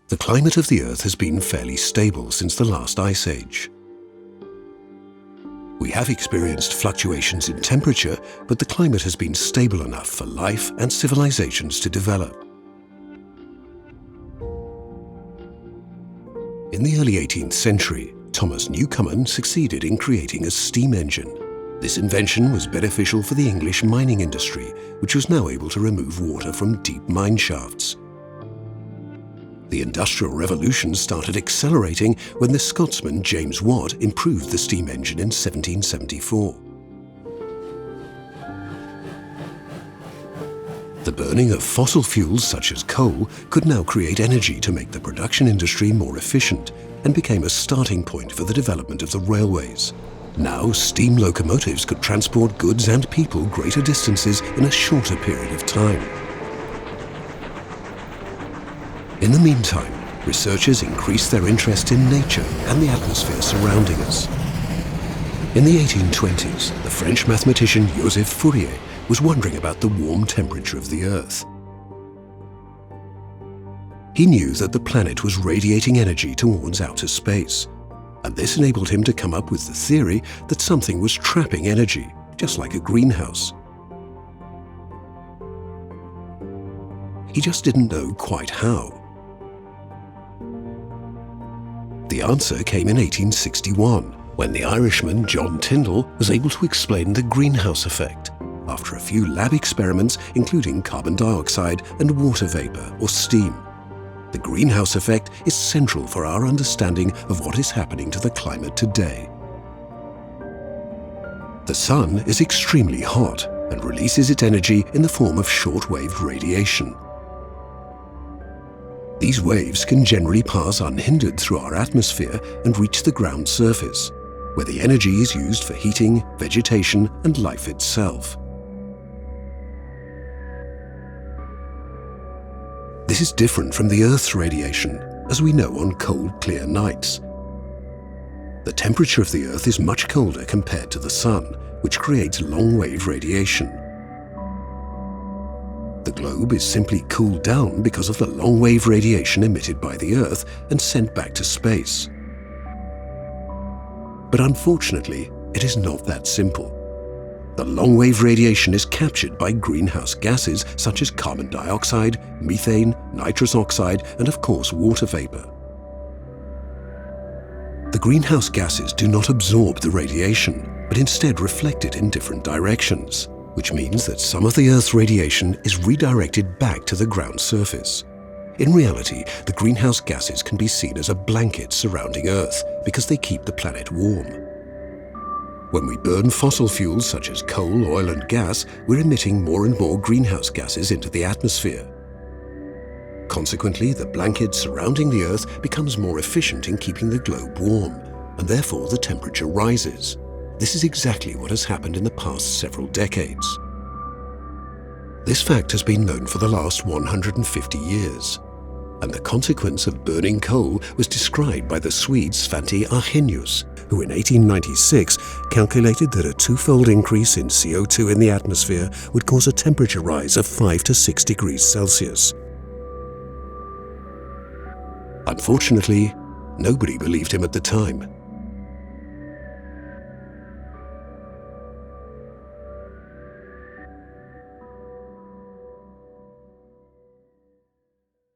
The climate of the Earth has been fairly stable since the last ice age. We have experienced fluctuations in temperature, but the climate has been stable enough for life and civilizations to develop. In the early 18th century, Thomas Newcomen succeeded in creating a steam engine. This invention was beneficial for the English mining industry, which was now able to remove water from deep mine shafts. The Industrial Revolution started accelerating when the Scotsman James Watt improved the steam engine in 1774. The burning of fossil fuels such as coal could now create energy to make the production industry more efficient and became a starting point for the development of the railways. Now, steam locomotives could transport goods and people greater distances in a shorter period of time. In the meantime, researchers increased their interest in nature and the atmosphere surrounding us. In the 1820s, the French mathematician Joseph Fourier was wondering about the warm temperature of the Earth. He knew that the planet was radiating energy towards outer space, and this enabled him to come up with the theory that something was trapping energy, just like a greenhouse. He just didn't know quite how. The answer came in 1861, when the Irishman John Tyndall was able to explain the greenhouse effect after a few lab experiments including carbon dioxide and water vapor or steam. The greenhouse effect is central for our understanding of what is happening to the climate today. The sun is extremely hot and releases its energy in the form of short-wave radiation. These waves can generally pass unhindered through our atmosphere and reach the ground surface, where the energy is used for heating, vegetation, and life itself. This is different from the Earth's radiation, as we know on cold, clear nights. The temperature of the Earth is much colder compared to the Sun, which creates long-wave radiation. The globe is simply cooled down because of the long-wave radiation emitted by the Earth and sent back to space. But unfortunately, it is not that simple. The long-wave radiation is captured by greenhouse gases such as carbon dioxide, methane, nitrous oxide, and of course water vapor. The greenhouse gases do not absorb the radiation, but instead reflect it in different directions, which means that some of the Earth's radiation is redirected back to the ground surface. In reality, the greenhouse gases can be seen as a blanket surrounding Earth because they keep the planet warm. When we burn fossil fuels such as coal, oil, and gas, we're emitting more and more greenhouse gases into the atmosphere. Consequently, the blanket surrounding the Earth becomes more efficient in keeping the globe warm, and therefore the temperature rises. This is exactly what has happened in the past several decades. This fact has been known for the last 150 years, and the consequence of burning coal was described by the Swede Svante Arrhenius, who in 1896 calculated that a twofold increase in CO2 in the atmosphere would cause a temperature rise of 5 to 6 degrees Celsius. Unfortunately, nobody believed him at the time.